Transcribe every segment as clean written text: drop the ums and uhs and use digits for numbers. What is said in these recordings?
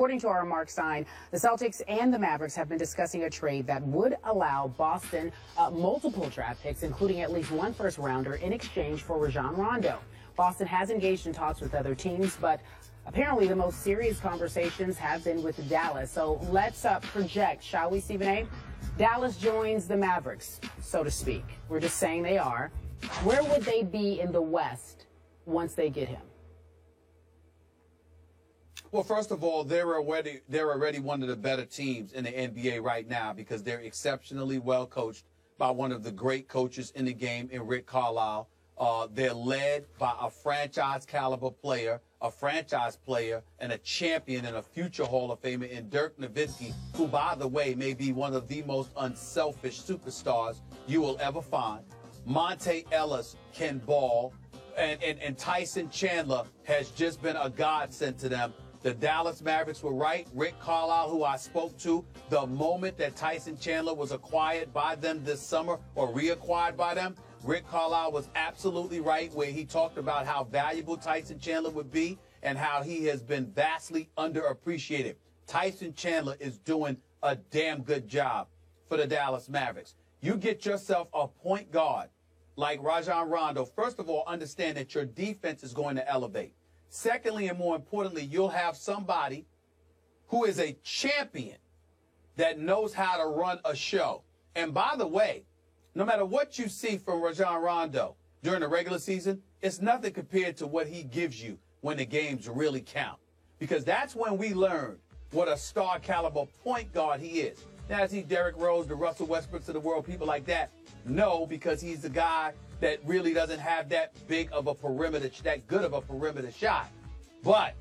According to our Mark Stein, the Celtics and the Mavericks have been discussing a trade that would allow Boston multiple draft picks, including at least one first-rounder, in exchange for Rajon Rondo. Boston has engaged in talks with other teams, but apparently the most serious conversations have been with Dallas. So let's project, shall we, Stephen A? Dallas joins the Mavericks, so to speak. We're just saying they are. Where would they be in the West once they get him? Well, first of all, they're already one of the better teams in the NBA right now because they're exceptionally well coached by one of the great coaches in the game in Rick Carlisle. They're led by a franchise caliber player, and a champion and a future Hall of Famer in Dirk Nowitzki, who, by the way, may be one of the most unselfish superstars you will ever find. Monte Ellis can ball, and Tyson Chandler has just been a godsend to them. The Dallas Mavericks were right. Rick Carlisle, who I spoke to, the moment that Tyson Chandler was acquired by them this summer or reacquired by them, Rick Carlisle was absolutely right where he talked about how valuable Tyson Chandler would be and how he has been vastly underappreciated. Tyson Chandler is doing a damn good job for the Dallas Mavericks. You get yourself a point guard like Rajon Rondo. First of all, understand that your defense is going to elevate. Secondly, and more importantly, you'll have somebody who is a champion that knows how to run a show. And by the way, no matter what you see from Rajon Rondo during the regular season, it's nothing compared to what he gives you when the games really count. Because that's when we learn what a star caliber point guard he is. Now, is he Derrick Rose, the Russell Westbrooks of the world, people like that? No, because he's a guy that really doesn't have that big of a perimeter, that good of a perimeter shot. But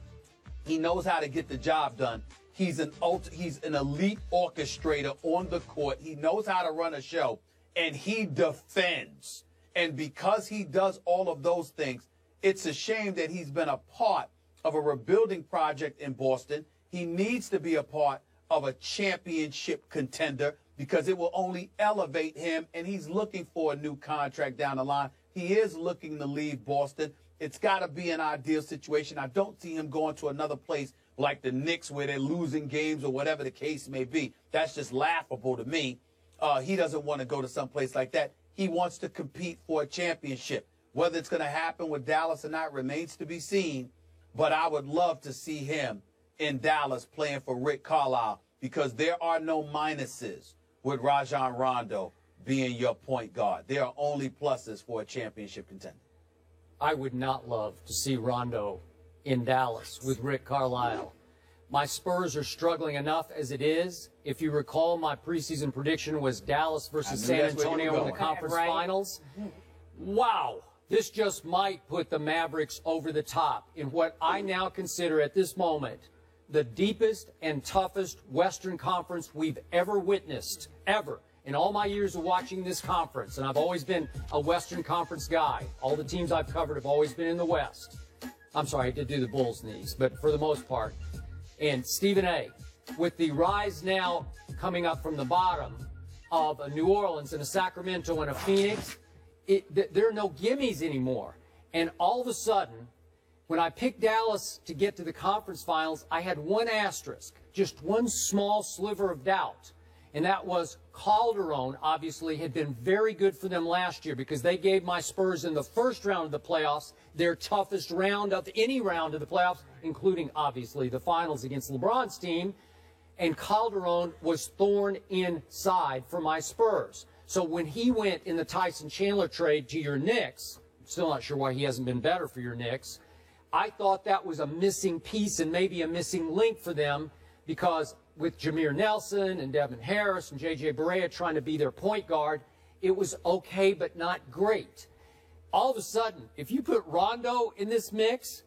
he knows how to get the job done. He's an elite orchestrator on the court. He knows how to run a show, and he defends. And because he does all of those things, it's a shame that he's been a part of a rebuilding project in Boston. He needs to be a part of a championship contender because it will only elevate him, and he's looking for a new contract down the line. He is looking to leave Boston. It's got to be an ideal situation. I don't see him going to another place like the Knicks where they're losing games or whatever the case may be. That's just laughable to me. He doesn't want to go to some place like that. He wants to compete for a championship. Whether it's going to happen with Dallas or not remains to be seen, but I would love to see him in Dallas playing for Rick Carlisle because there are no minuses with Rajon Rondo being your point guard. There are only pluses for a championship contender. I would not love to see Rondo in Dallas with Rick Carlisle. My Spurs are struggling enough as it is. If you recall, my preseason prediction was Dallas versus San Antonio in the conference finals. Wow. This just might put the Mavericks over the top in what I now consider at this moment the deepest and toughest Western Conference we've ever witnessed, ever, in all my years of watching this conference. And I've always been a Western Conference guy. All the teams I've covered have always been in the West. I'm sorry, I did do the Bulls in these, but for the most part. And Stephen A., with the rise now coming up from the bottom of a New Orleans and a Sacramento and a Phoenix, there are no gimmies anymore. And all of a sudden, when I picked Dallas to get to the conference finals, I had one asterisk, just one small sliver of doubt. And that was Calderon, obviously, had been very good for them last year because they gave my Spurs in the first round of the playoffs their toughest round of any round of the playoffs, including, obviously, the finals against LeBron's team. And Calderon was thorn inside for my Spurs. So when he went in the Tyson Chandler trade to your Knicks, I'm still not sure why he hasn't been better for your Knicks, I thought that was a missing piece and maybe a missing link for them because with Jameer Nelson and Devin Harris and J.J. Barea trying to be their point guard, it was okay but not great. All of a sudden, if you put Rondo in this mix,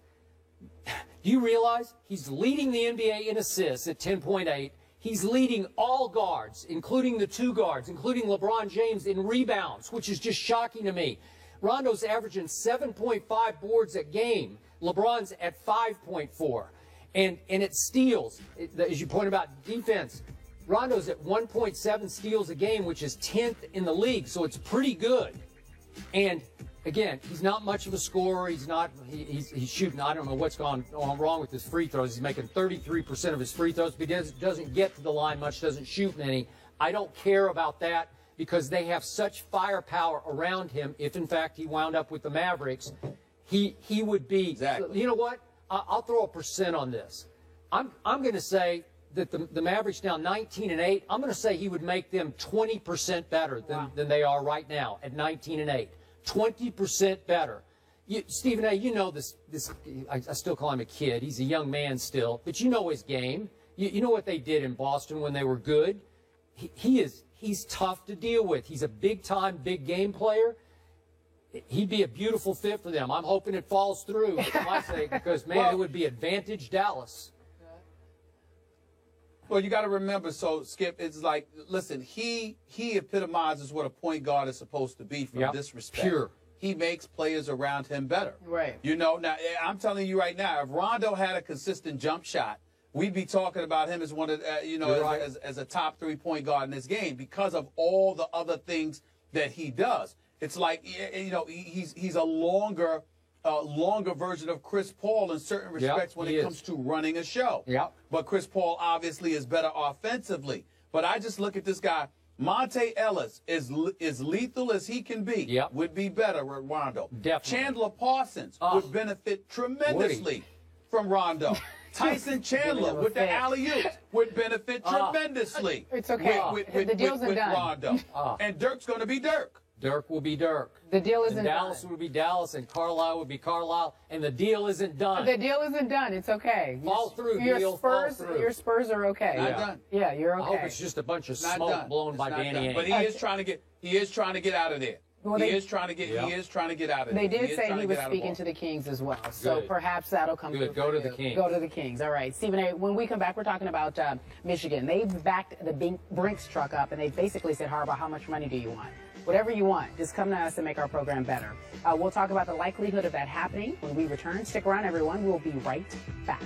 do you realize he's leading the NBA in assists at 10.8? He's leading all guards, including the two guards, including LeBron James in rebounds, which is just shocking to me. Rondo's averaging 7.5 boards a game. LeBron's at 5.4. And it steals, as you pointed about defense, Rondo's at 1.7 steals a game, which is 10th in the league, so it's pretty good. And again, he's not much of a scorer. He's not. He's shooting. I don't know what's gone wrong with his free throws. He's making 33% of his free throws, but he doesn't get to the line much. Doesn't shoot many. I don't care about that because they have such firepower around him. If in fact he wound up with the Mavericks, he would be. Exactly. You know what? I'll throw a percent on this. I'm going to say that the Mavericks now 19-8. I'm going to say he would make them 20% better than they are right now at 19-8. 20% better. Stephen A., you know this. I still call him a kid. He's a young man still, but you know his game. You know what they did in Boston when they were good. He's tough to deal with. He's a big-time, big game player. He'd be a beautiful fit for them. I'm hoping it falls through for my sake because, man, it would be advantage Dallas. Well, you got to remember, so, Skip, it's like, listen, he epitomizes what a point guard is supposed to be from this respect. Pure. He makes players around him better. Right. You know, now, I'm telling you right now, if Rondo had a consistent jump shot, we'd be talking about him as one of, as a top 3-point guard in this game because of all the other things that he does. It's like, you know, he's a longer version of Chris Paul in certain respects when it comes to running a show. Yep. But Chris Paul obviously is better offensively. But I just look at this guy. Monte Ellis is lethal as he can be. Yep. Would be better with Rondo. Definitely. Chandler Parsons would benefit tremendously from Rondo. Tyson Chandler with the alley-oops would benefit tremendously. It's okay. The deal's with done. Rondo. And Dirk's going to be Dirk. Dirk will be Dirk. The deal isn't and Dallas done. would be Dallas, and Carlisle would be Carlisle, and the deal isn't done. The deal isn't done. It's okay. Fall through, your deal. Spurs, Fall through. Your Spurs are okay. Not done. Yeah, you're I okay. hope it's just a bunch of Not smoke done. blown It's by not Danny done. Ainge. But he is trying to get out of there. Well, he they- is trying to get out of there. They did He is say trying he to was get out of speaking Boston. to the Kings as well, so Good. perhaps that'll come Good. through. Go for to the you. Kings. Go to the Kings. All right, Stephen A. When we come back, we're talking about Michigan. They've backed the Brinks truck up, and they basically said, Harbaugh, how much money do you want? Whatever you want, just come to us and make our program better. We'll talk about the likelihood of that happening when we return. Stick around, everyone. We'll be right back.